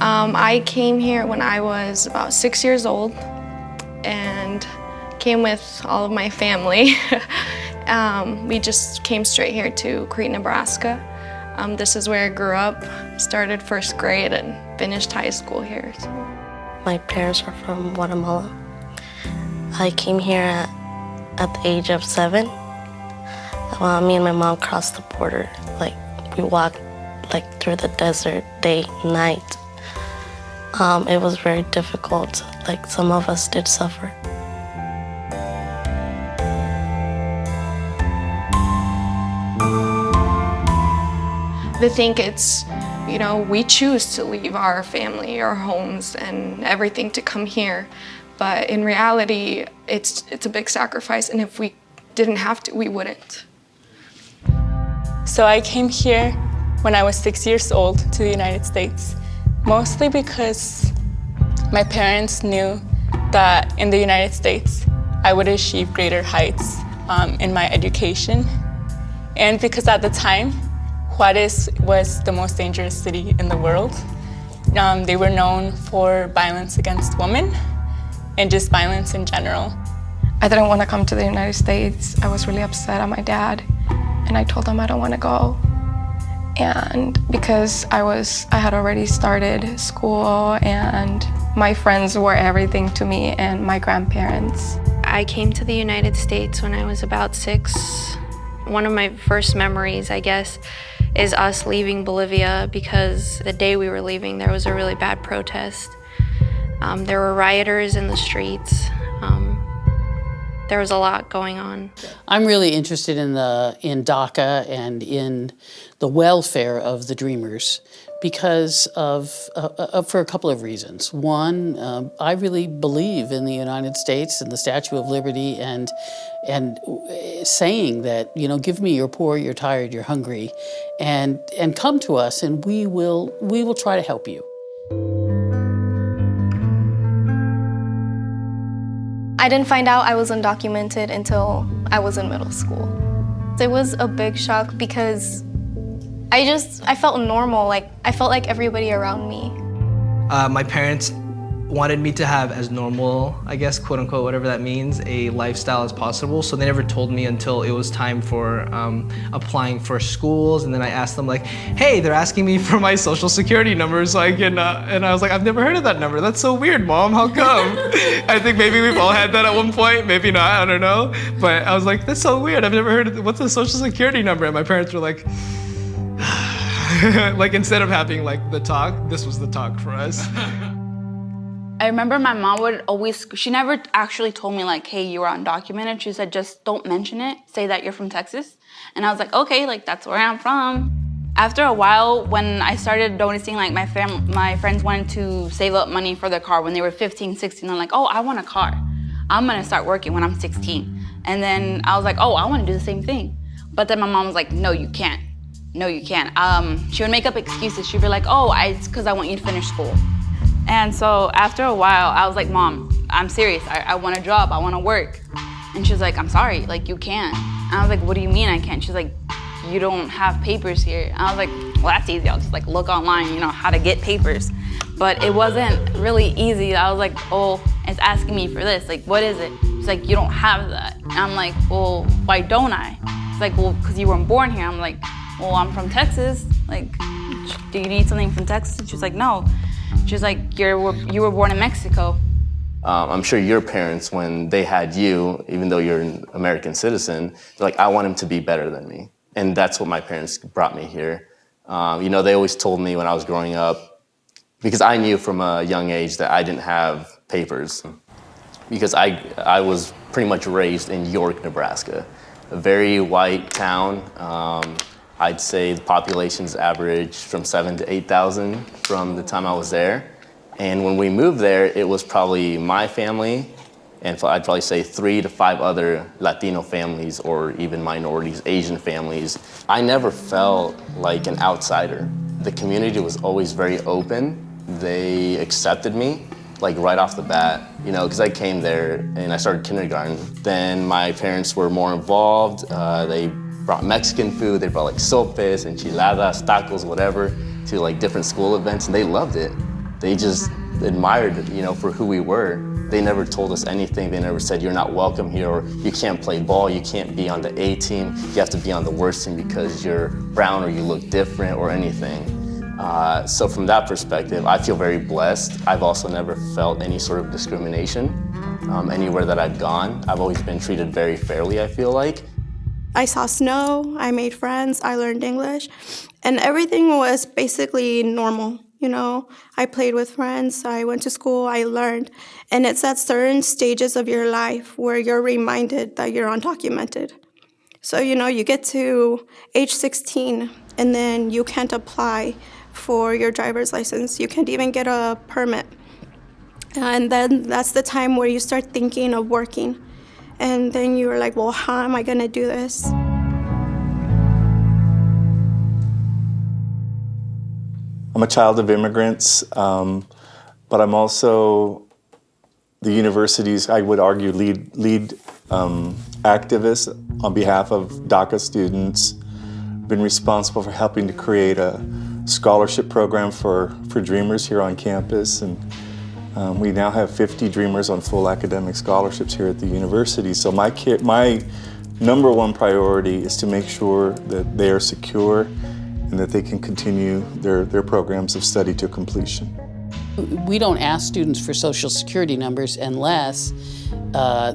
I came here when I was about 6 years old and came with all of my family. We just came straight here to Crete, Nebraska. This is where I grew up, started first grade and finished high school here. So. My parents are from Guatemala. I came here at the age of 7. Me and my mom crossed the border. We walked through the desert day, night. It was very difficult. Some of us did suffer. They think it's, we choose to leave our family, our homes, and everything to come here. But in reality, it's a big sacrifice, and if we didn't have to, we wouldn't. So I came here when I was 6 years old to the United States, mostly because my parents knew that in the United States, I would achieve greater heights in my education. And because at the time, Juarez was the most dangerous city in the world. They were known for violence against women and just violence in general. I didn't want to come to the United States. I was really upset at my dad, and I told him I don't want to go. And because I had already started school, and my friends were everything to me, and my grandparents. I came to the United States when I was about 6. One of my first memories, I guess, is us leaving Bolivia because the day we were leaving, there was a really bad protest. There were rioters in the streets. There was a lot going on. I'm really interested in DACA and in the welfare of the Dreamers because for a couple of reasons. One, I really believe in the United States and the Statue of Liberty and saying that, give me you're poor, you're tired, you're hungry, and come to us and we will try to help you. I didn't find out I was undocumented until I was in middle school. It was a big shock because I felt normal, I felt like everybody around me. My parents wanted me to have as normal, I guess, quote unquote, whatever that means, a lifestyle as possible. So they never told me until it was time for applying for schools. And then I asked them hey, they're asking me for my social security number so I can, and I was like, I've never heard of that number. That's so weird, Mom, how come? I think maybe we've all had that at one point, maybe not, I don't know. But I was like, that's so weird, I've never heard of what's a social security number? And my parents were like, instead of having the talk, this was the talk for us. I remember my mom would always, she never actually told me hey, you were undocumented. She said, just don't mention it. Say that you're from Texas. And I was like, okay, that's where I'm from. After a while, when I started noticing my friends wanted to save up money for their car when they were 15, 16, they're like, oh, I want a car. I'm gonna start working when I'm 16. And then I was like, oh, I wanna do the same thing. But then my mom was like, no, you can't. No, you can't. She would make up excuses. She'd be like, oh, it's because I want you to finish school. And so after a while, I was like, Mom, I'm serious. I want a job. I want to work. And she was like, I'm sorry, you can't. And I was like, what do you mean I can't? She's like, you don't have papers here. And I was like, well, that's easy. I'll just look online, how to get papers. But it wasn't really easy. I was like, oh, it's asking me for this. What is it? She's like, you don't have that. And I'm like, well, why don't I? It's like, well, because you weren't born here. I'm like, well, I'm from Texas. Do you need something from Texas? And she was like, no. She was like, you were born in Mexico. I'm sure your parents, when they had you, even though you're an American citizen, they're like, I want him to be better than me. And that's what my parents brought me here. They always told me when I was growing up, because I knew from a young age that I didn't have papers, because I was pretty much raised in York, Nebraska, a very white town. I'd say the population's average from 7,000 to 8,000 from the time I was there. And when we moved there, it was probably my family, and I'd probably say 3 to 5 other Latino families or even minorities, Asian families. I never felt like an outsider. The community was always very open. They accepted me, right off the bat, because I came there and I started kindergarten. Then my parents were more involved. They brought Mexican food. They brought sopes, enchiladas, tacos, whatever, to different school events, and they loved it. they just admired, for who we were. They never told us anything. They never said, you're not welcome here, or you can't play ball, you can't be on the A team, you have to be on the worst team because you're brown or you look different or anything. So from that perspective, I feel very blessed. I've also never felt any sort of discrimination anywhere that I've gone. I've always been treated very fairly, I feel like. I saw snow, I made friends, I learned English, and everything was basically normal. I played with friends, I went to school, I learned. And it's at certain stages of your life where you're reminded that you're undocumented. So, you get to age 16 and then you can't apply for your driver's license. You can't even get a permit. And then that's the time where you start thinking of working. And then you're like, well, how am I gonna do this? I'm a child of immigrants, but I'm also the university's, I would argue, lead activist on behalf of DACA students. Been responsible for helping to create a scholarship program for Dreamers here on campus, and we now have 50 Dreamers on full academic scholarships here at the university. So my number one priority is to make sure that they are secure and that they can continue their programs of study to completion. We don't ask students for Social Security numbers unless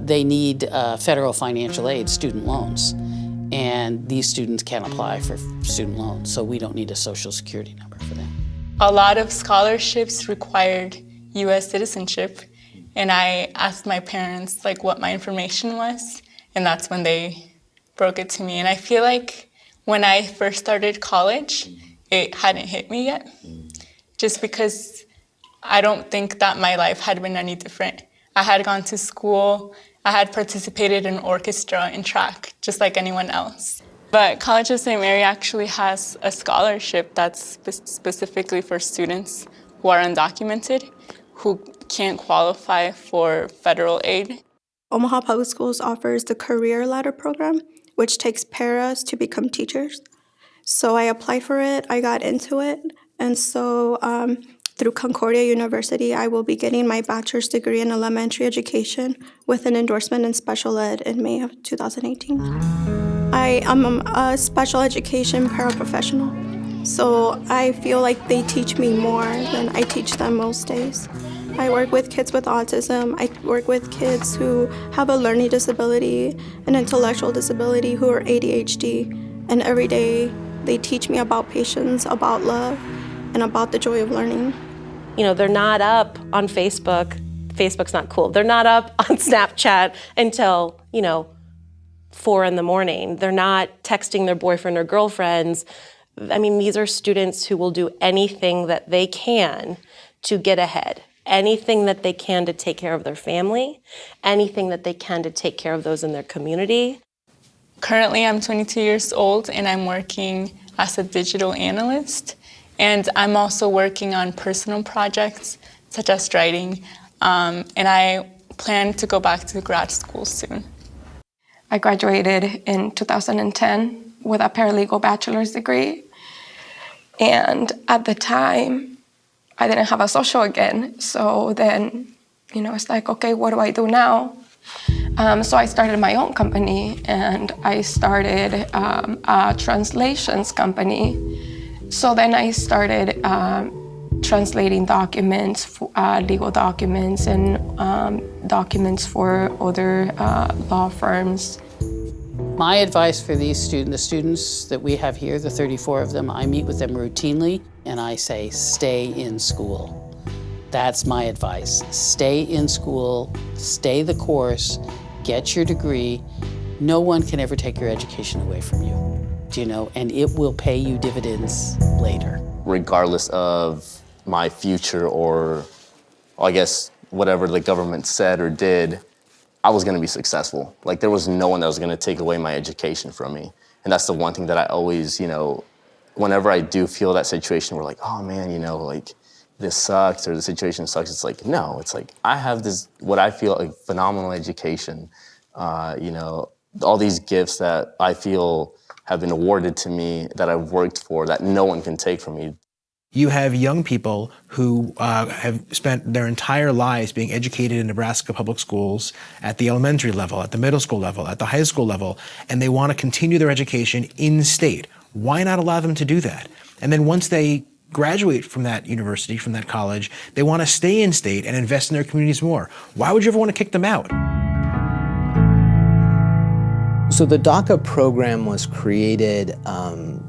they need federal financial aid, student loans. And these students can't apply for student loans, so we don't need a Social Security number for them. A lot of scholarships required U.S. citizenship, and I asked my parents what my information was, and that's when they broke it to me. And I feel like when I first started college, it hadn't hit me yet, just because I don't think that my life had been any different. I had gone to school, I had participated in orchestra and track, just like anyone else. But College of St. Mary actually has a scholarship that's specifically for students who are undocumented, who can't qualify for federal aid. Omaha Public Schools offers the Career Ladder program, which takes paras to become teachers. So I applied for it, I got into it, and so through Concordia University, I will be getting my bachelor's degree in elementary education with an endorsement in special ed in May of 2018. I am a special education paraprofessional, so I feel like they teach me more than I teach them most days. I work with kids with autism. I work with kids who have a learning disability, an intellectual disability, who are ADHD. And every day they teach me about patience, about love, and about the joy of learning. They're not up on Facebook. Facebook's not cool. They're not up on Snapchat until, 4 a.m. They're not texting their boyfriend or girlfriends. These are students who will do anything that they can to get ahead. Anything that they can to take care of their family, anything that they can to take care of those in their community. Currently, I'm 22 years old and I'm working as a digital analyst. And I'm also working on personal projects such as writing. And I plan to go back to grad school soon. I graduated in 2010 with a paralegal bachelor's degree. And at the time, I didn't have a social again. So then, it's like, okay, what do I do now? So I started my own company, and I started a translations company. So then I started translating documents, legal documents, and documents for other law firms. My advice for the students that we have here, the 34 of them, I meet with them routinely, and I say, stay in school. That's my advice. Stay in school, stay the course, get your degree. No one can ever take your education away from you, and it will pay you dividends later. Regardless of my future or, I guess, whatever the government said or did, I was gonna be successful. There was no one that was gonna take away my education from me. And that's the one thing that I always, whenever I do feel that situation where oh man, this sucks or the situation sucks, it's no, it's I have this, what I feel phenomenal education, all these gifts that I feel have been awarded to me that I've worked for that no one can take from me. You have young people who have spent their entire lives being educated in Nebraska public schools at the elementary level, at the middle school level, at the high school level, and they want to continue their education in state. Why not allow them to do that? And then once they graduate from that university, from that college, they want to stay in state and invest in their communities more. Why would you ever want to kick them out? So the DACA program was created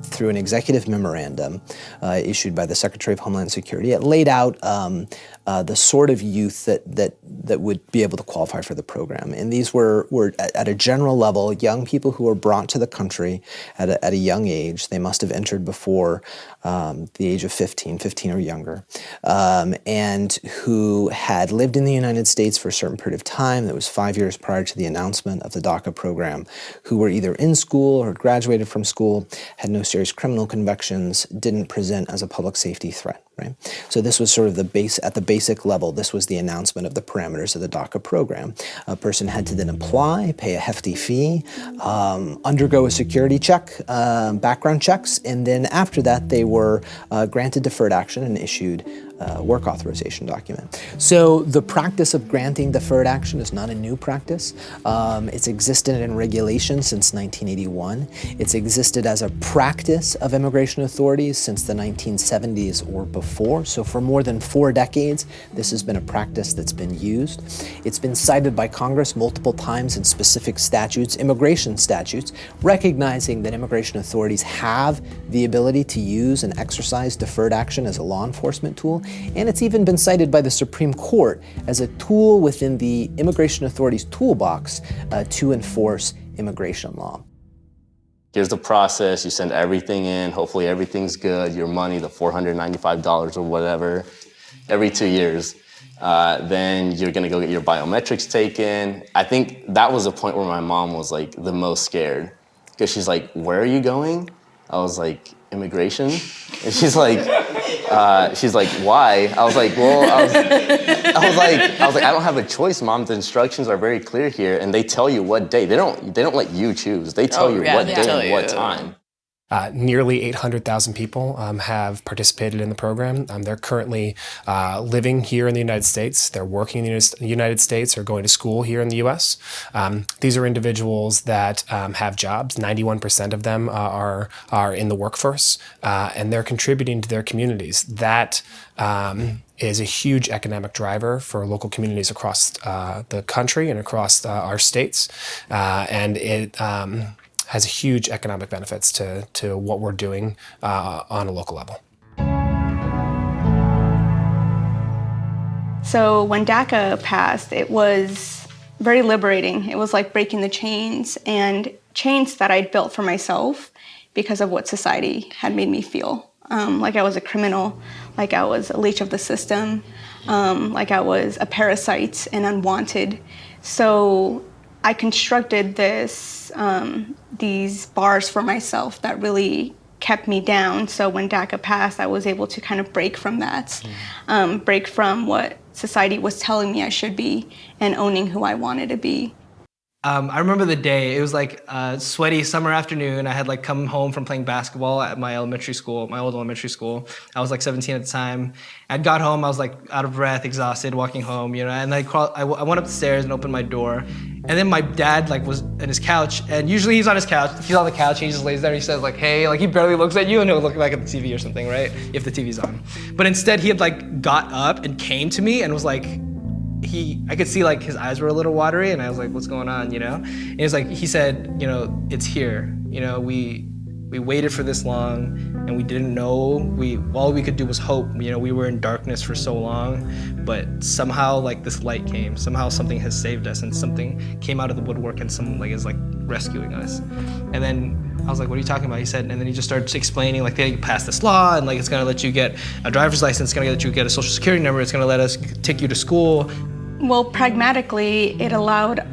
through an executive memorandum issued by the Secretary of Homeland Security. It laid out the sort of youth that would be able to qualify for the program. And these were at a general level, young people who were brought to the country at a young age. They must have entered before the age of 15 or younger, and who had lived in the United States for a certain period of time, that was 5 years prior to the announcement of the DACA program, who were either in school or graduated from school, had no serious criminal convictions, didn't present as a public safety threat, right? So this was sort of at the basic level, this was the announcement of the parameters of the DACA program. A person had to then apply, pay a hefty fee, undergo a security check, background checks, and then after that they were granted deferred action and issued work authorization document. So the practice of granting deferred action is not a new practice. It's existed in regulation since 1981. It's existed as a practice of immigration authorities since the 1970s or before. So for more than 4 decades, this has been a practice that's been used. It's been cited by Congress multiple times in specific statutes, immigration statutes, recognizing that immigration authorities have the ability to use and exercise deferred action as a law enforcement tool. And it's even been cited by the Supreme Court as a tool within the immigration authorities' toolbox to enforce immigration law. Here's the process. You send everything in. Hopefully everything's good. Your money, the $495 or whatever, every 2 years. Then you're going to go get your biometrics taken. I think that was the point where my mom was like the most scared, because she's like, "Where are you going?" I was like, "Immigration." And she's like, "Why?" I was like, "Well," I was like, "I don't have a choice, Mom. The instructions are very clear here, and they tell you what day. They don't let you choose. They tell you what day and what time." Nearly 800,000 people have participated in the program. They're currently living here in the United States. They're working in the United States or going to school here in the U.S. These are individuals that have jobs. 91% of them are in the workforce, and they're contributing to their communities. That is a huge economic driver for local communities across the country and across our states, and it has huge economic benefits to what we're doing on a local level. So when DACA passed, it was very liberating. It was like breaking the chains, and chains that I'd built for myself because of what society had made me feel. Like I was a criminal, like I was a leech of the system, like I was a parasite and unwanted. So I constructed these bars for myself that really kept me down. So when DACA passed, I was able to kind of break from that, break from what society was telling me I should be and owning who I wanted to be. I remember the day. It was like a sweaty summer afternoon. I had like come home from playing basketball at my elementary school, my old elementary school. I was like 17 at the time. I got home. I was like out of breath, exhausted, walking home, you know. And I went up the stairs and opened my door. And then my dad like was on his couch. And usually he's on his couch. He's on the couch. And he just lays there. And he says like, "Hey," like he barely looks at you, and he'll look back at the TV or something, right? If the TV's on. But instead, he had like got up and came to me and was like. I could see like his eyes were a little watery, and I was like, "What's going on?" You know? And he said, "You know, it's here. You know, we waited for this long, and we didn't know. All we could do was hope. You know, we were in darkness for so long, but somehow like this light came. Somehow something has saved us, and something came out of the woodwork, and someone like is like rescuing us." And then I was like, "What are you talking about?" He said, and then he just started explaining like they passed this law, and like it's gonna let you get a driver's license, it's gonna let you get a social security number, it's gonna let us take you to school. Well, pragmatically, it allowed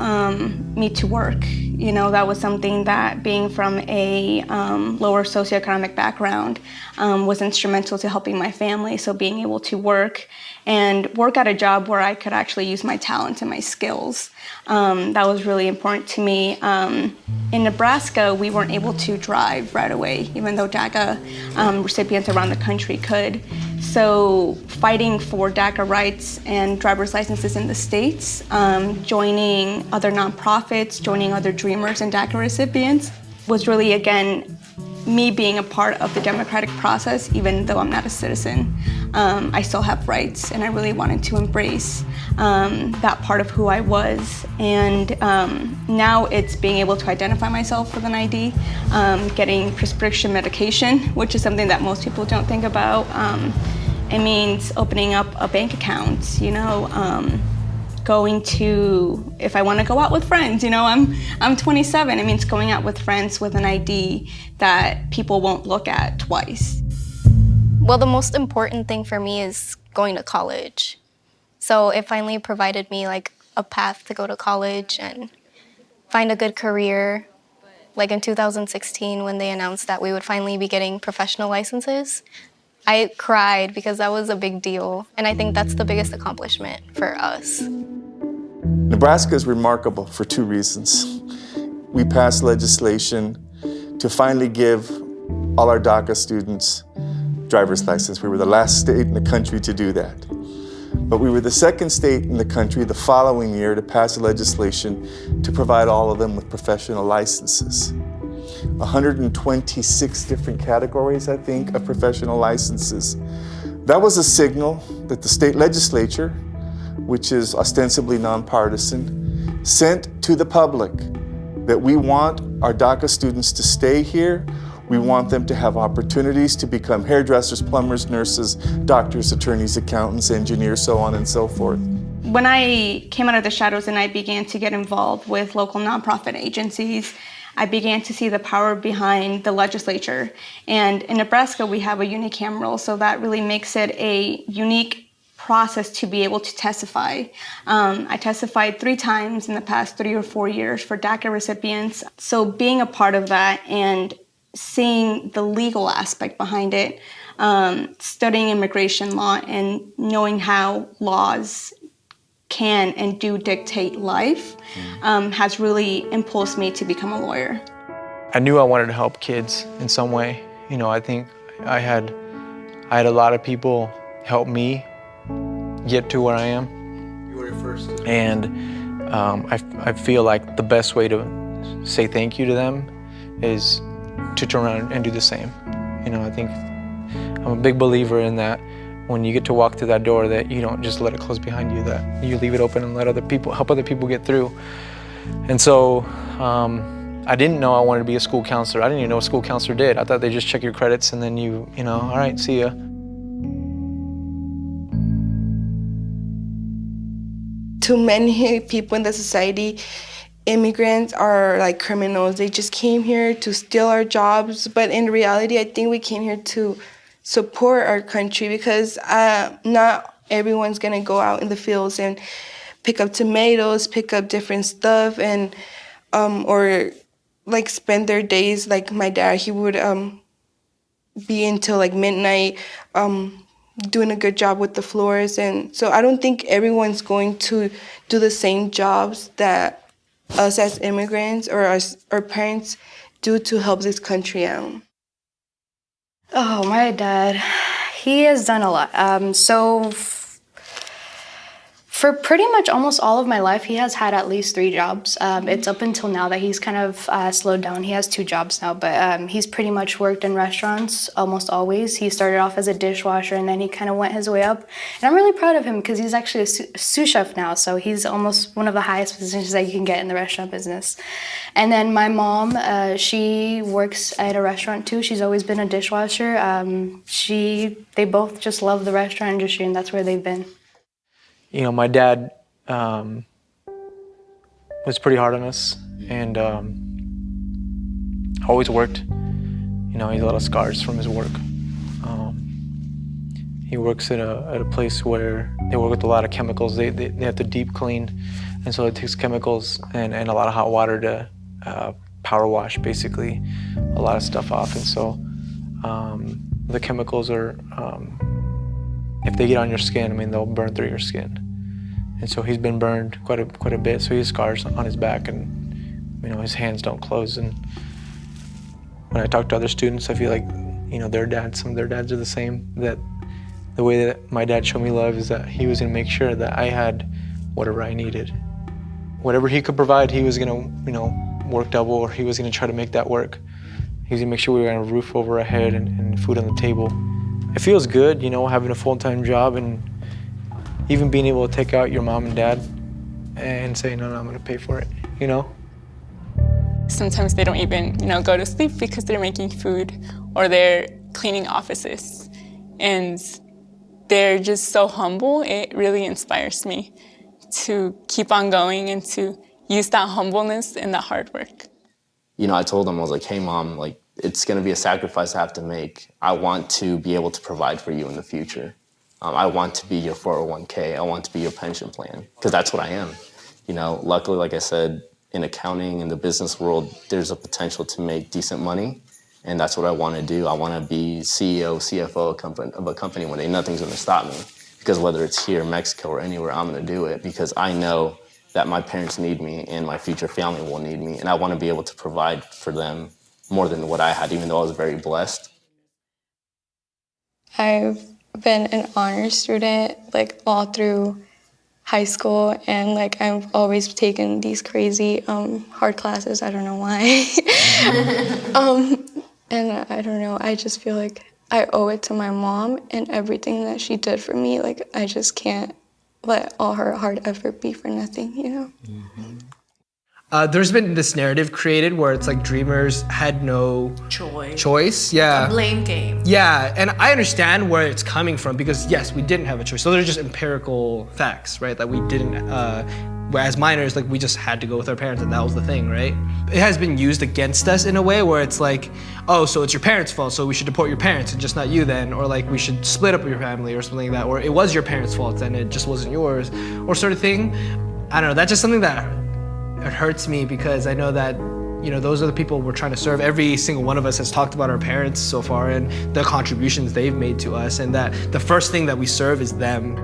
me to work. You know, that was something that, being from a lower socioeconomic background, was instrumental to helping my family. So being able to work at a job where I could actually use my talent and my skills, that was really important to me. In Nebraska, we weren't able to drive right away, even though DACA recipients around the country could. So fighting for DACA rights and driver's licenses in the States, joining other nonprofits, joining other Dreamers and DACA recipients, was really, again, me being a part of the democratic process. Even though I'm not a citizen, I still have rights, and I really wanted to embrace that part of who I was. And now it's being able to identify myself with an ID, getting prescription medication, which is something that most people don't think about. It means opening up a bank account, you know, going to, if I want to go out with friends, you know, I'm 27. It means going out with friends with an ID that people won't look at twice. Well, the most important thing for me is going to college. So it finally provided me like a path to go to college and find a good career. Like in 2016, when they announced that we would finally be getting professional licenses, I cried because that was a big deal. And I think that's the biggest accomplishment for us. Nebraska is remarkable for two reasons. We passed legislation to finally give all our DACA students driver's license. We were the last state in the country to do that. But we were the second state in the country the following year to pass legislation to provide all of them with professional licenses. 126 different categories, I think, of professional licenses. That was a signal that the state legislature, which is ostensibly nonpartisan, sent to the public that we want our DACA students to stay here. We want them to have opportunities to become hairdressers, plumbers, nurses, doctors, attorneys, accountants, engineers, so on and so forth. When I came out of the shadows and I began to get involved with local nonprofit agencies, I began to see the power behind the legislature. And in Nebraska, we have a unicameral, so that really makes it a unique process to be able to testify. I testified 3 times in the past 3 or 4 years for DACA recipients. So being a part of that and seeing the legal aspect behind it, studying immigration law and knowing how laws can and do dictate life, has really impulsed me to become a lawyer. I knew I wanted to help kids in some way. You know, I think I had a lot of people help me get to where I am. You were first. And I feel like the best way to say thank you to them is to turn around and do the same. You know, I think I'm a big believer in that. When you get to walk through that door, that you don't just let it close behind you, that you leave it open and let help other people get through. And so I didn't know I wanted to be a school counselor. I didn't even know what a school counselor did. I thought they just check your credits and then you know, all right, see ya. To many people in the society, immigrants are like criminals. They just came here to steal our jobs. But in reality, I think we came here to support our country, because not everyone's gonna go out in the fields and pick up tomatoes, pick up different stuff, and or like spend their days like my dad. He would be until like midnight doing a good job with the floors. And so I don't think everyone's going to do the same jobs that us as immigrants or our parents do to help this country out. Oh, my dad, he has done a lot. So for pretty much almost all of my life, he has had at least 3 jobs. It's up until now that he's kind of slowed down. He has 2 jobs now, but he's pretty much worked in restaurants almost always. He started off as a dishwasher, and then he kind of went his way up. And I'm really proud of him because he's actually a sous chef now, so he's almost one of the highest positions that you can get in the restaurant business. And then my mom, she works at a restaurant too. She's always been a dishwasher. They both just love the restaurant industry, and that's where they've been. You know, my dad was pretty hard on us, and always worked. You know, he had a lot of scars from his work. He works at a place where they work with a lot of chemicals. They have to deep clean, and so it takes chemicals and a lot of hot water to power wash basically a lot of stuff off. And so the chemicals are, if they get on your skin, I mean, they'll burn through your skin. And so he's been burned quite a bit. So he has scars on his back, and his hands don't close. And when I talk to other students, I feel like some of their dads are the same. That the way that my dad showed me love is that he was gonna make sure that I had whatever I needed. Whatever he could provide, he was gonna, work double, or he was gonna try to make that work. He was gonna make sure we had a roof over our head and food on the table. It feels good, having a full-time job and even being able to take out your mom and dad and say, no, I'm gonna pay for it, Sometimes they don't even, go to sleep because they're making food or they're cleaning offices. And they're just so humble. It really inspires me to keep on going and to use that humbleness and that hard work. I told them, I was like, hey, Mom, it's going to be a sacrifice I have to make. I want to be able to provide for you in the future. I want to be your 401k. I want to be your pension plan, because that's what I am. Luckily, like I said, in accounting, in the business world, there's a potential to make decent money. And that's what I want to do. I want to be CEO, CFO of a company one day. Nothing's going to stop me, because whether it's here, Mexico, or anywhere, I'm going to do it, because I know that my parents need me and my future family will need me. And I want to be able to provide for them more than what I had, even though I was very blessed. I've been an honor student all through high school, and I've always taken these crazy hard classes. I don't know why. And I don't know, I just feel like I owe it to my mom and everything that she did for me. I just can't let all her hard effort be for nothing, There's been this narrative created where it's like Dreamers had no choice. Yeah. A blame game. Yeah, and I understand where it's coming from, because yes, we didn't have a choice. So they're just empirical facts, right? That we didn't, as minors, we just had to go with our parents, and that was the thing, right? It has been used against us in a way where it's like, oh, so it's your parents' fault, so we should deport your parents and just not you then, or we should split up your family or something like that, or it was your parents' fault and it just wasn't yours, or sort of thing. I don't know, that's just something that it hurts me, because I know that those are the people we're trying to serve. Every single one of us has talked about our parents so far and the contributions they've made to us, and that the first thing that we serve is them.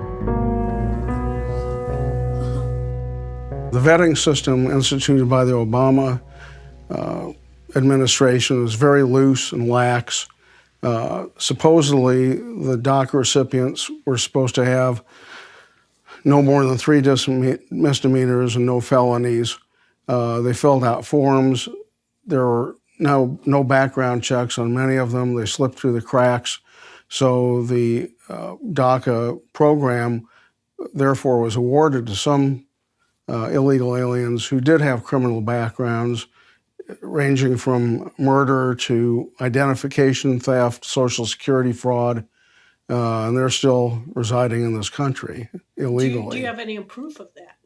The vetting system instituted by the Obama administration is very loose and lax. Supposedly, the DACA recipients were supposed to have no more than 3 misdemeanors and no felonies. They filled out forms. There were no background checks on many of them. They slipped through the cracks. So the DACA program, therefore, was awarded to some illegal aliens who did have criminal backgrounds, ranging from murder to identification theft, Social Security fraud, and they're still residing in this country illegally. Do you have any proof of that?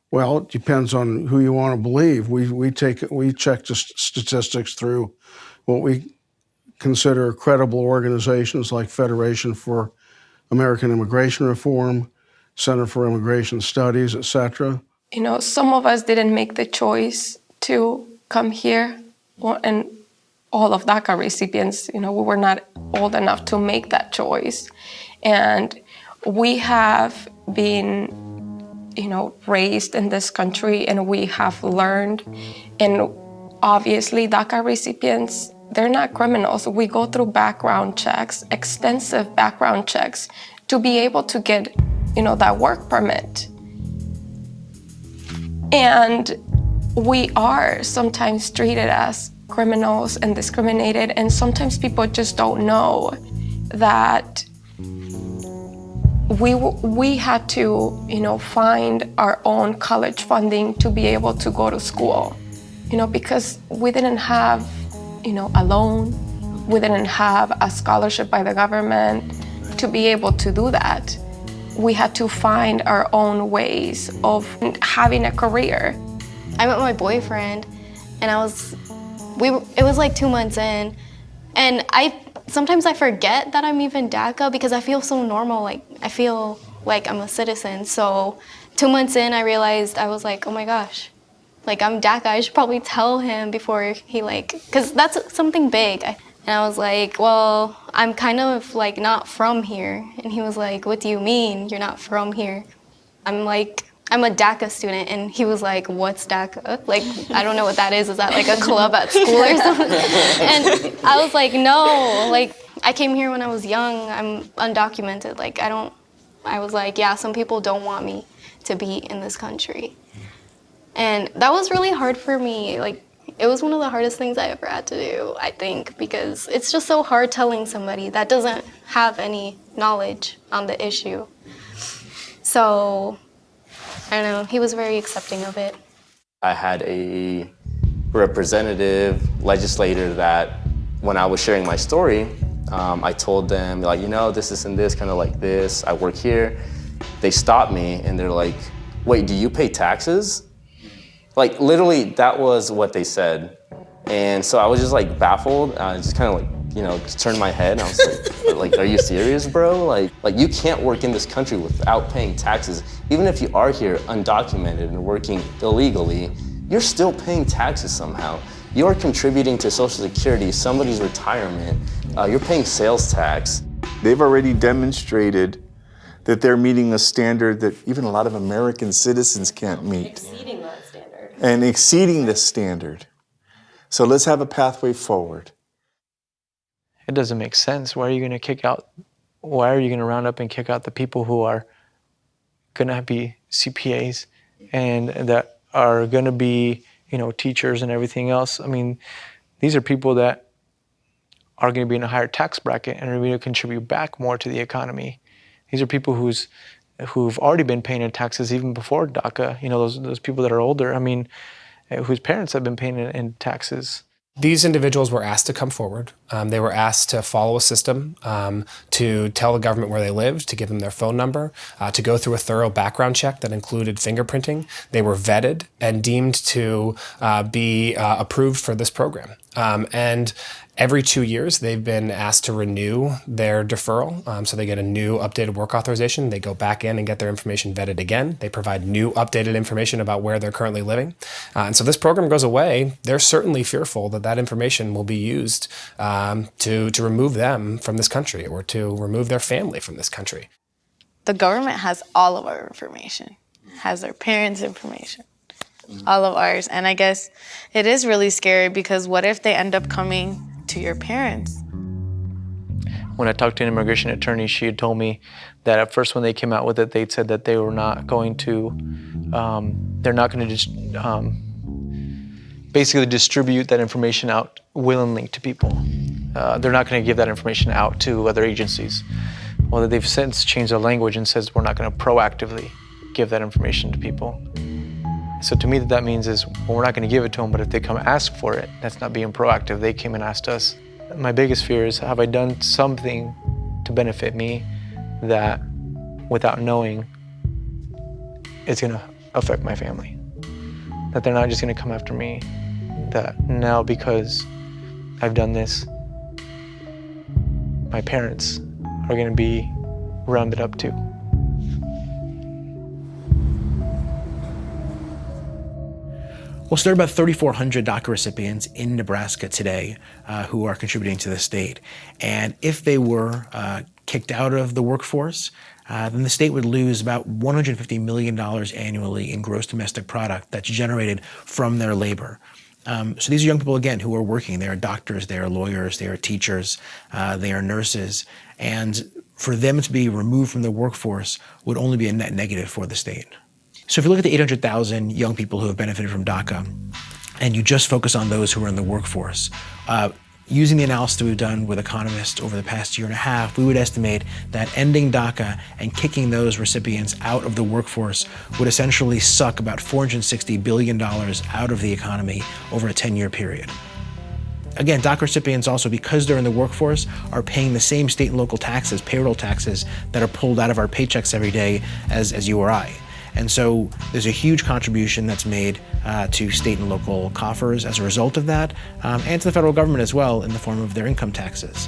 Well, it depends on who you want to believe. We check the statistics through what we consider credible organizations like Federation for American Immigration Reform, Center for Immigration Studies, etc. Some of us didn't make the choice to come here, and all of DACA recipients, we were not old enough to make that choice. And we have been, raised in this country, and we have learned. And obviously, DACA recipients, they're not criminals. We go through background checks, extensive background checks, to be able to get, that work permit. And we are sometimes treated as criminals and discriminated, and sometimes people just don't know that we had to, find our own college funding to be able to go to school, because we didn't have, a loan, we didn't have a scholarship by the government to be able to do that. We had to find our own ways of having a career. I met my boyfriend, and it was 2 months in, and I Sometimes I forget that I'm even DACA because I feel so normal. Like, I feel like I'm a citizen. So 2 months in, I realized, I was like, oh my gosh, like I'm DACA. I should probably tell him before he because that's something big. And I was like, well, I'm kind of like not from here. And he was like, what do you mean you're not from here? I'm like, I'm a DACA student. And he was like, what's DACA? Like, I don't know what that is. Is that like a club at school or something? And I was like, no, like I came here when I was young. I'm undocumented. Like, I was like, yeah, some people don't want me to be in this country. And that was really hard for me. Like, it was one of the hardest things I ever had to do, I think, because it's just so hard telling somebody that doesn't have any knowledge on the issue. So, I don't know, he was very accepting of it. I had a representative, legislator that when I was sharing my story, I told them, like, this and this, kind of like this, I work here. They stopped me and they're like, wait, do you pay taxes? Like, literally, that was what they said. And so I was just like baffled. I just kind of like, just turned my head and I was like, are you serious, bro? Like you can't work in this country without paying taxes. Even if you are here undocumented and working illegally, you're still paying taxes somehow. You're contributing to Social Security, somebody's retirement. You're paying sales tax. They've already demonstrated that they're meeting a standard that even a lot of American citizens can't meet. Exceeding that standard. And exceeding the standard. So let's have a pathway forward. It doesn't make sense. Why are you going to round up and kick out the people who are going to be CPAs and that are going to be, teachers and everything else? I mean, these are people that are going to be in a higher tax bracket and are going to contribute back more to the economy. These are people who've already been paying in taxes even before DACA. Those people that are older. I mean, whose parents have been paying in taxes. These individuals were asked to come forward. They were asked to follow a system, to tell the government where they lived, to give them their phone number, to go through a thorough background check that included fingerprinting. They were vetted and deemed to be approved for this program. And every 2 years, they've been asked to renew their deferral. So they get a new updated work authorization. They go back in and get their information vetted again. They provide new updated information about where they're currently living. And so this program goes away. They're certainly fearful that that information will be used to remove them from this country or to remove their family from this country. The government has all of our information, has their parents' information. All of ours. And I guess it is really scary because what if they end up coming to your parents? When I talked to an immigration attorney, she had told me that at first when they came out with it, they'd said that they were not going to, they're not going to just basically distribute that information out willingly to people. They're not going to give that information out to other agencies. Well, they've since changed their language and says we're not going to proactively give that information to people. So to me, that means is, well, we're not going to give it to them, but if they come ask for it, that's not being proactive. They came and asked us. My biggest fear is, have I done something to benefit me that, without knowing, it's going to affect my family? That they're not just going to come after me, that now because I've done this, my parents are going to be rounded up too. Well, so there are about 3,400 DACA recipients in Nebraska today who are contributing to the state. And if they were kicked out of the workforce, then the state would lose about $150 million annually in gross domestic product that's generated from their labor. So these are young people, again, who are working. They are doctors, they are lawyers, they are teachers, they are nurses. And for them to be removed from the workforce would only be a net negative for the state. So if you look at the 800,000 young people who have benefited from DACA, and you just focus on those who are in the workforce, using the analysis that we've done with economists over the past year and a half, we would estimate that ending DACA and kicking those recipients out of the workforce would essentially suck about $460 billion out of the economy over a 10-year period. Again, DACA recipients also, because they're in the workforce, are paying the same state and local taxes, payroll taxes, that are pulled out of our paychecks every day as you or I. And so there's a huge contribution that's made to state and local coffers as a result of that, and to the federal government as well in the form of their income taxes.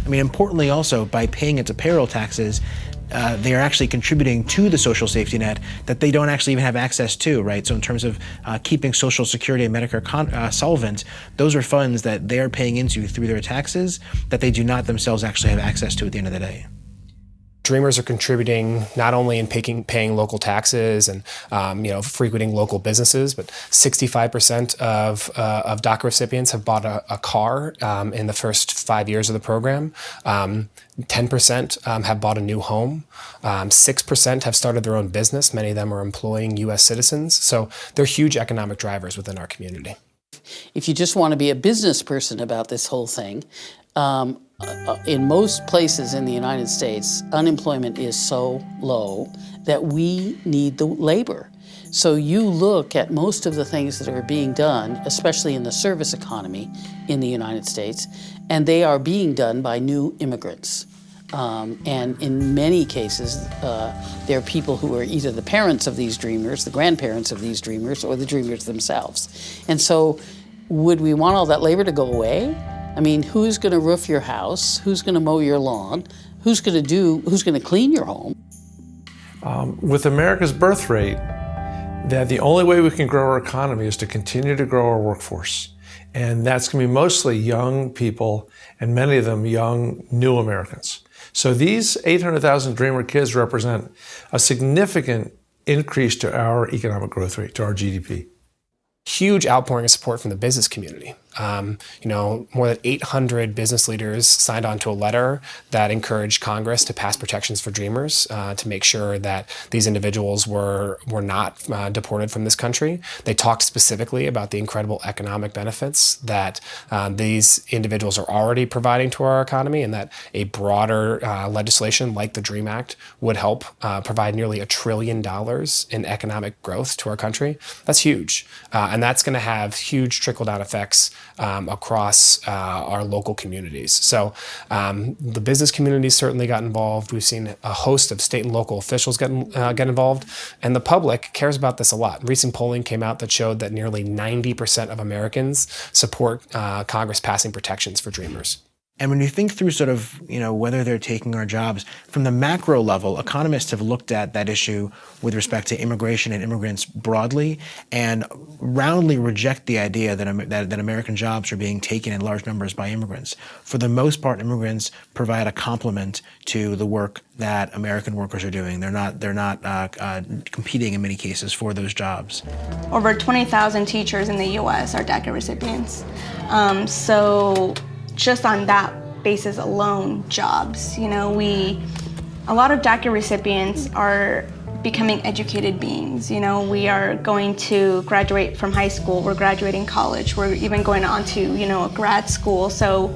I mean, importantly also, by paying into payroll taxes, they are actually contributing to the social safety net that they don't actually even have access to, right? So in terms of keeping Social Security and Medicare solvent, those are funds that they are paying into through their taxes that they do not themselves actually have access to at the end of the day. Dreamers are contributing not only in paying local taxes and frequenting local businesses, but 65% of DACA recipients have bought a car in the first 5 years of the program. 10% have bought a new home. 6% have started their own business. Many of them are employing U.S. citizens. So they're huge economic drivers within our community. If you just want to be a business person about this whole thing, in most places in the United States, unemployment is so low that we need the labor. So you look at most of the things that are being done, especially in the service economy in the United States, and they are being done by new immigrants. And in many cases, they're people who are either the parents of these dreamers, the grandparents of these dreamers, or the dreamers themselves. And so would we want all that labor to go away? I mean, who's going to roof your house? Who's going to mow your lawn? Who's going to clean your home? With America's birth rate, that the only way we can grow our economy is to continue to grow our workforce. And that's going to be mostly young people, and many of them young, new Americans. So these 800,000 Dreamer kids represent a significant increase to our economic growth rate, to our GDP. Huge outpouring of support from the business community. More than 800 business leaders signed on to a letter that encouraged Congress to pass protections for Dreamers to make sure that these individuals were not deported from this country. They talked specifically about the incredible economic benefits that these individuals are already providing to our economy, and that a broader legislation like the DREAM Act would help provide nearly $1 trillion in economic growth to our country. That's huge. And that's going to have huge trickle-down effects across our local communities. So the business community certainly got involved. We've seen a host of state and local officials get involved, and the public cares about this a lot. Recent polling came out that showed that nearly 90% of Americans support Congress passing protections for Dreamers. And when you think through sort of, whether they're taking our jobs, from the macro level, economists have looked at that issue with respect to immigration and immigrants broadly and roundly reject the idea that American jobs are being taken in large numbers by immigrants. For the most part, immigrants provide a complement to the work that American workers are doing. They're not competing in many cases for those jobs. Over 20,000 teachers in the U.S. are DACA recipients. So just on that basis alone, jobs. A lot of DACA recipients are becoming educated beings. We are going to graduate from high school, we're graduating college, we're even going on to, a grad school. So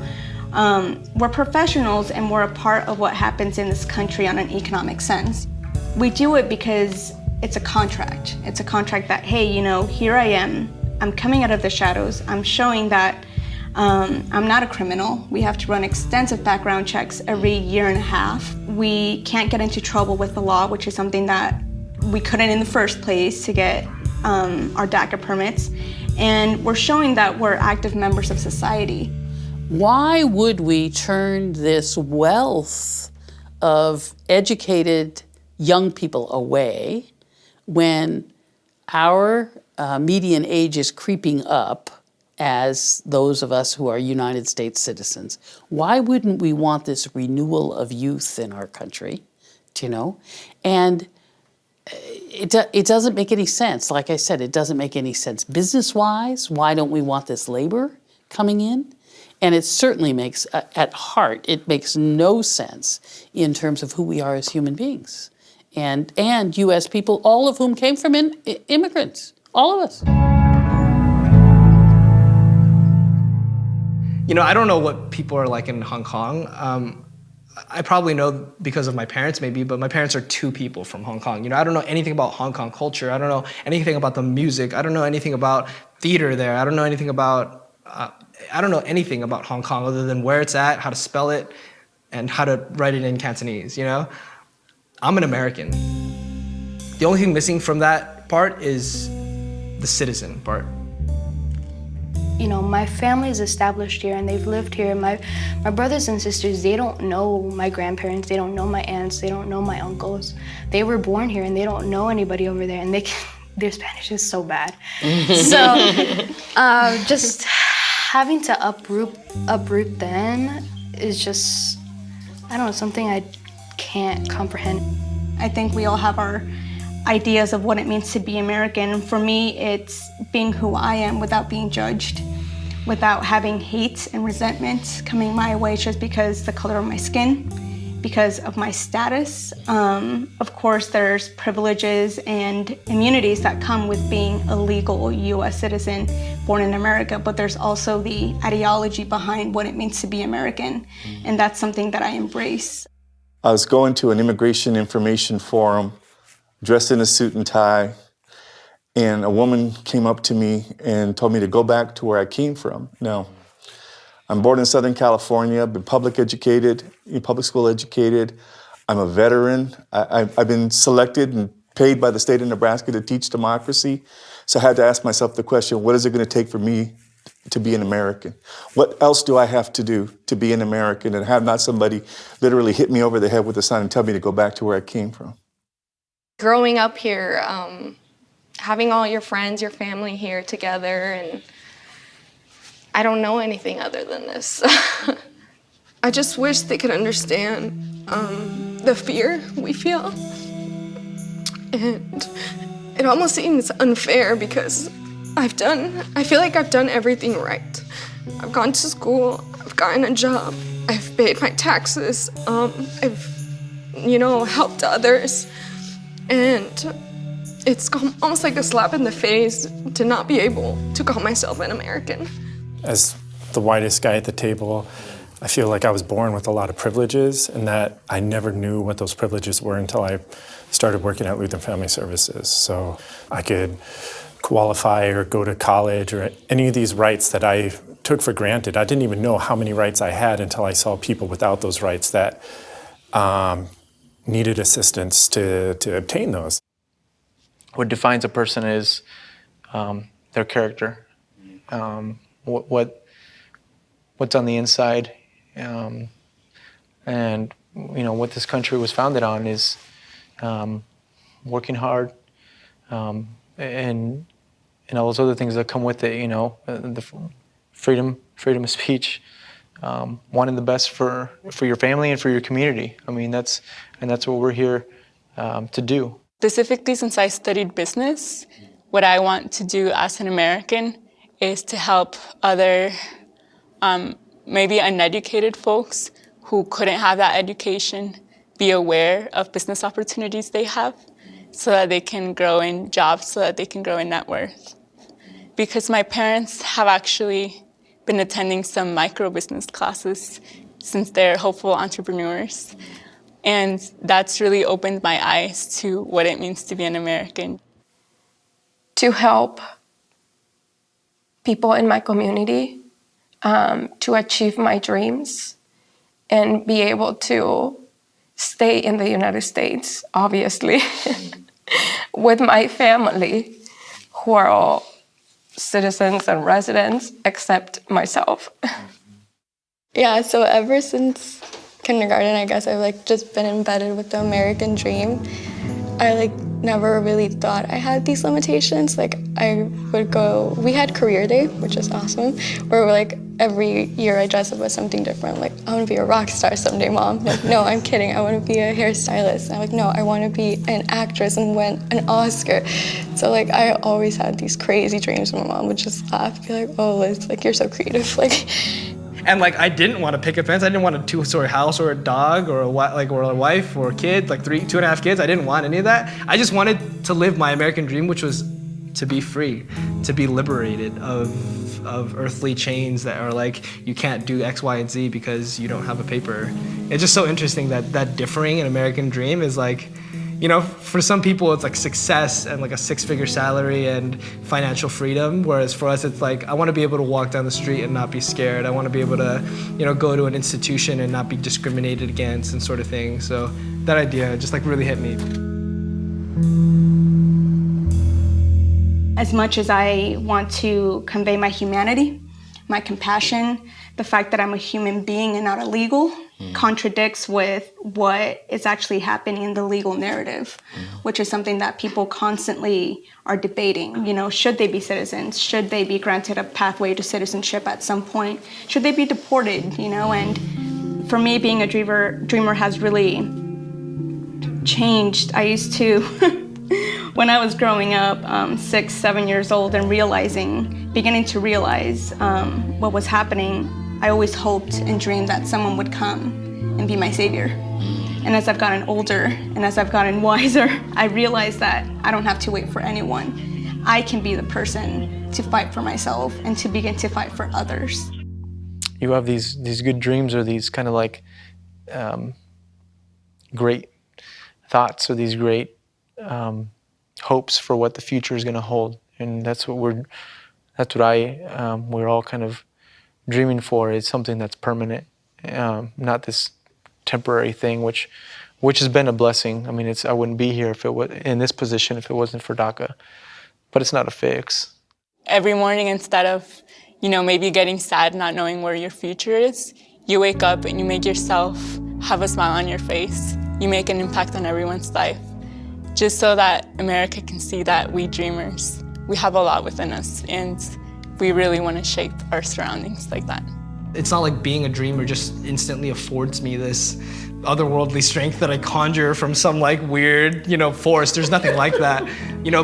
we're professionals, and we're a part of what happens in this country on an economic sense. We do it because it's a contract. It's a contract that, hey, here I am, I'm coming out of the shadows, I'm showing that I'm not a criminal. We have to run extensive background checks every year and a half. We can't get into trouble with the law, which is something that we couldn't in the first place to get our DACA permits. And we're showing that we're active members of society. Why would we turn this wealth of educated young people away when our median age is creeping up as those of us who are United States citizens? Why wouldn't we want this renewal of youth in our country, And it doesn't make any sense. Like I said, it doesn't make any sense business-wise. Why don't we want this labor coming in? And it certainly makes, at heart, it makes no sense in terms of who we are as human beings. And U.S. people, all of whom came from immigrants, all of us. I don't know what people are like in Hong Kong. I probably know because of my parents maybe, but my parents are two people from Hong Kong. I don't know anything about Hong Kong culture. I don't know anything about the music. I don't know anything about theater there. I don't know anything about Hong Kong other than where it's at, how to spell it, and how to write it in Cantonese, I'm an American. The only thing missing from that part is the citizen part. you know, my family is established here and they've lived here. My brothers and sisters, they don't know my grandparents, they don't know my aunts, they don't know my uncles. They were born here and they don't know anybody over there, and their Spanish is so bad. So just having to uproot them is just, I don't know, something I can't comprehend. I think we all have our ideas of what it means to be American. For me, it's being who I am without being judged, without having hate and resentment coming my way just because the color of my skin, because of my status. Of course, there's privileges and immunities that come with being a legal US citizen born in America, but there's also the ideology behind what it means to be American, and that's something that I embrace. I was going to an immigration information forum, dressed in a suit and tie, and a woman came up to me and told me to go back to where I came from. Now, I'm born in Southern California, been public school educated. I'm a veteran. I've been selected and paid by the state of Nebraska to teach democracy. So I had to ask myself the question, what is it going to take for me to be an American? What else do I have to do to be an American and have not somebody literally hit me over the head with a sign and tell me to go back to where I came from? Growing up here, having all your friends, your family here together, and I don't know anything other than this. I just wish they could understand the fear we feel. And it almost seems unfair because I feel like I've done everything right. I've gone to school, I've gotten a job, I've paid my taxes, I've, helped others. And it's almost like a slap in the face to not be able to call myself an American. As the whitest guy at the table, I feel like I was born with a lot of privileges and that I never knew what those privileges were until I started working at Lutheran Family Services. So I could qualify or go to college or any of these rights that I took for granted. I didn't even know how many rights I had until I saw people without those rights that needed assistance to obtain those. What defines a person is their character, what's on the inside, and what this country was founded on is working hard, and all those other things that come with it. The freedom of speech, wanting the best for your family and for your community. I mean, that's what we're here to do. Specifically, since I studied business, what I want to do as an American is to help other, maybe uneducated folks who couldn't have that education be aware of business opportunities they have so that they can grow in jobs, so that they can grow in net worth. Because my parents have actually been attending some micro business classes since they're hopeful entrepreneurs. And that's really opened my eyes to what it means to be an American. To help people in my community to achieve my dreams and be able to stay in the United States, obviously, with my family, who are all citizens and residents, except myself. Yeah, so ever since kindergarten, I guess I've just been embedded with the American dream. I never really thought I had these limitations. I would go, we had career day, which is awesome, where every year I dress up as something different. I want to be a rock star someday, Mom. No, I'm kidding. I want to be a hairstylist. And I'm no, I want to be an actress and win an Oscar. So I always had these crazy dreams. My mom would just laugh, be like, oh, Liz, you're so creative. And I didn't want to pick a fence. I didn't want a 2-story house or a dog or a wife or a kid, 2.5 kids. I didn't want any of that. I just wanted to live my American dream, which was to be free, to be liberated of earthly chains that are you can't do X, Y, and Z because you don't have a paper. It's just so interesting that differing an American dream is for some people it's success and a 6-figure salary and financial freedom, whereas for us it's I want to be able to walk down the street and not be scared. I want to be able to go to an institution and not be discriminated against and sort of thing. So that idea just really hit me. As much as I want to convey my humanity, my compassion, the fact that I'm a human being and not illegal, contradicts with what is actually happening in the legal narrative, which is something that people constantly are debating. You know, should they be citizens? Should they be granted a pathway to citizenship at some point? Should they be deported? You know, and for me, being a dreamer has really changed. I used to, when I was growing up, 6, 7 years old, and beginning to realize what was happening, I always hoped and dreamed that someone would come and be my savior. And as I've gotten older and as I've gotten wiser, I realized that I don't have to wait for anyone. I can be the person to fight for myself and to begin to fight for others. You have these good dreams, or these kind of like great thoughts, or these great hopes for what the future is going to hold, and we're all kind of dreaming for, is something that's permanent, not this temporary thing, which has been a blessing. I mean, I wouldn't be here in this position if it wasn't for DACA, but it's not a fix. Every morning, instead of, maybe getting sad, not knowing where your future is, you wake up and you make yourself have a smile on your face. You make an impact on everyone's life, just so that America can see that we dreamers, we have a lot within us, and we really want to shape our surroundings like that. It's not like being a dreamer just instantly affords me this otherworldly strength that I conjure from some like weird, force. There's nothing like that.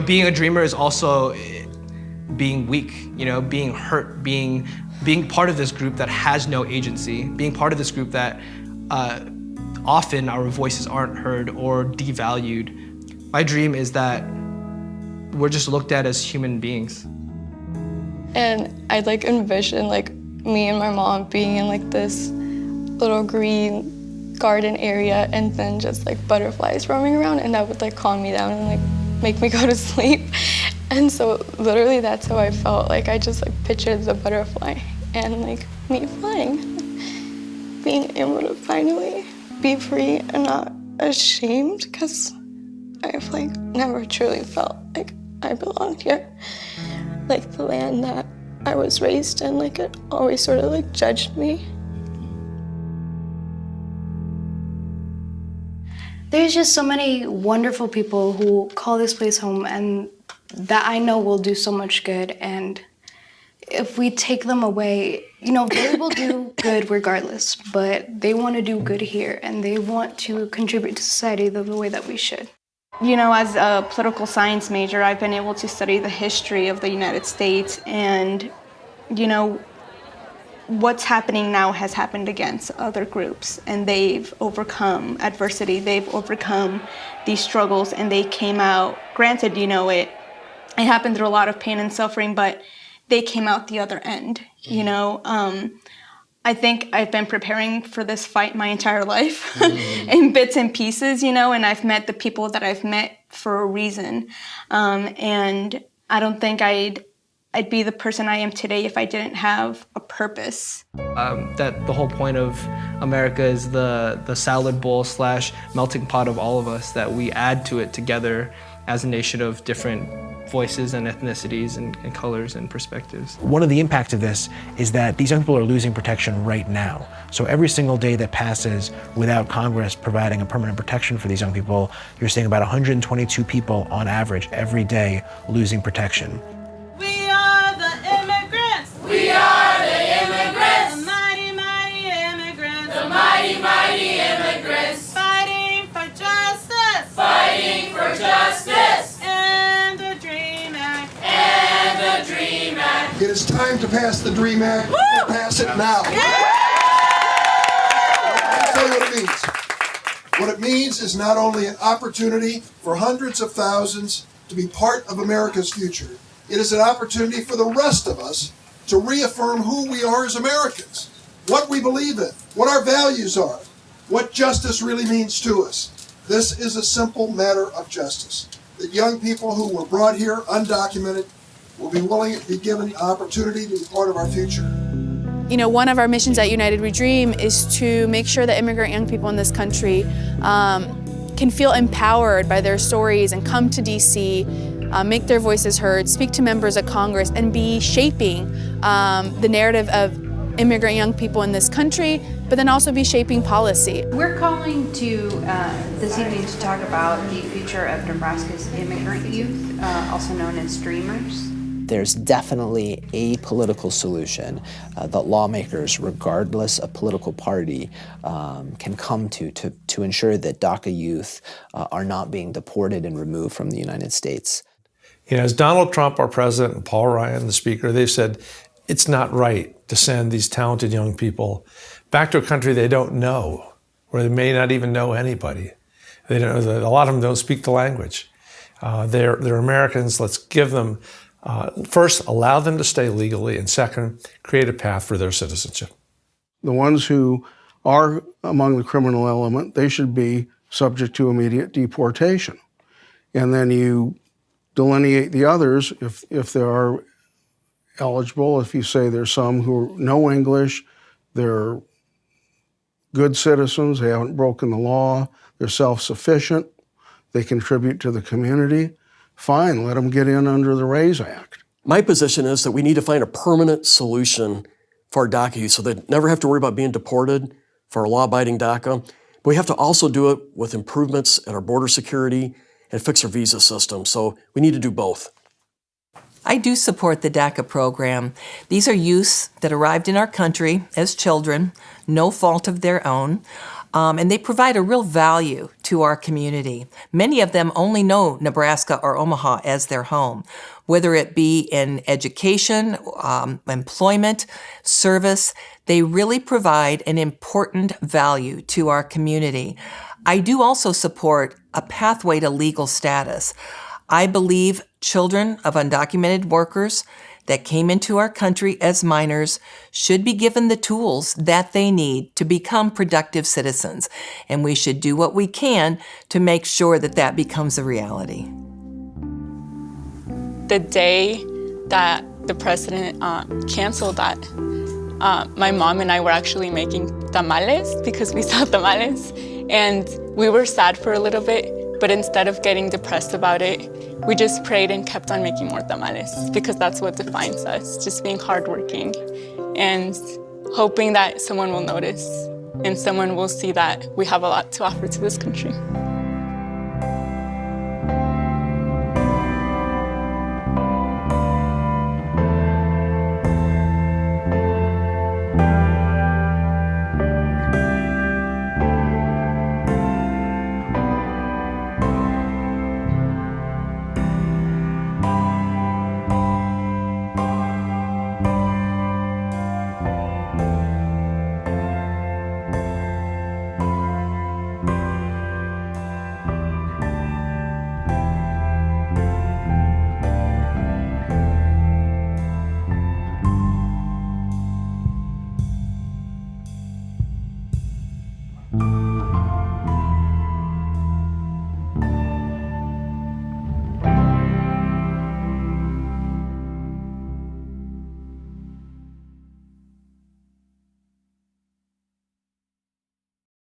Being a dreamer is also being weak, being hurt, being part of this group that has no agency, being part of this group that often our voices aren't heard or devalued. My dream is that we're just looked at as human beings. And I'd envision me and my mom being in this little green garden area, and then just butterflies roaming around, and that would calm me down and make me go to sleep. And so literally that's how I felt. I just pictured the butterfly and me flying, being able to finally be free and not ashamed, because I've never truly felt like I belonged here. The land that I was raised in, it always sort of judged me. There's just so many wonderful people who call this place home, and that I know will do so much good. And if we take them away, they will do good regardless, but they want to do good here, and they want to contribute to society the way that we should. As a political science major, I've been able to study the history of the United States, and, what's happening now has happened against other groups, and they've overcome adversity, they've overcome these struggles, and they came out, granted, it happened through a lot of pain and suffering, but they came out the other end, I think I've been preparing for this fight my entire life in bits and pieces, and I've met the people that I've met for a reason. And I don't think I'd be the person I am today if I didn't have a purpose. That the whole point of America is the salad bowl / melting pot of all of us, that we add to it together as a nation of different voices and ethnicities and colors and perspectives. One of the impacts of this is that these young people are losing protection right now. So every single day that passes without Congress providing a permanent protection for these young people, you're seeing about 122 people on average every day losing protection. We are the immigrants. We are the immigrants. The mighty, mighty immigrants. The mighty, mighty immigrants. Fighting for justice. Fighting for justice. And the Dream Act. And the Dream Act. It is time to pass the Dream Act. We'll pass it now. Let me tell you what it means. What it means is not only an opportunity for hundreds of thousands to be part of America's future, it is an opportunity for the rest of us to reaffirm who we are as Americans, what we believe in, what our values are, what justice really means to us. This is a simple matter of justice, that young people who were brought here undocumented will be willing to be given the opportunity to be part of our future. One of our missions at United We Dream is to make sure that immigrant young people in this country can feel empowered by their stories and come to DC, make their voices heard, speak to members of Congress, and be shaping the narrative of immigrant young people in this country, but then also be shaping policy. We're calling to this evening to talk about the future of Nebraska's immigrant youth, also known as Dreamers. There's definitely a political solution that lawmakers, regardless of political party, can come to ensure that DACA youth are not being deported and removed from the United States. You know, as Donald Trump, our president, and Paul Ryan, the speaker, they've said it's not right to send these talented young people back to a country they don't know, where they may not even know anybody. They don't, a lot of them don't speak the language. They're Americans. Let's give them, first, allow them to stay legally, and second, create a path for their citizenship. The ones who are among the criminal element, they should be subject to immediate deportation. And then you delineate the others if they are eligible. If you say there's some who know English, they're good citizens, they haven't broken the law, they're self-sufficient, they contribute to the community, fine, let them get in under the RAISE Act. My position is that we need to find a permanent solution for our DACA youth so they never have to worry about being deported for a law-abiding DACA. But we have to also do it with improvements at our border security and fix our visa system. So we need to do both. I do support the DACA program. These are youths that arrived in our country as children, no fault of their own, and they provide a real value to our community. Many of them only know Nebraska or Omaha as their home, whether it be in education, employment, service. They really provide an important value to our community. I do also support a pathway to legal status. I believe children of undocumented workers that came into our country as minors should be given the tools that they need to become productive citizens, and we should do what we can to make sure that that becomes a reality. The day that the president canceled that, my mom and I were actually making tamales because we saw tamales, and we were sad for a little bit, but instead of getting depressed about it, we just prayed and kept on making more tamales because that's what defines us, just being hardworking and hoping that someone will notice and someone will see that we have a lot to offer to this country.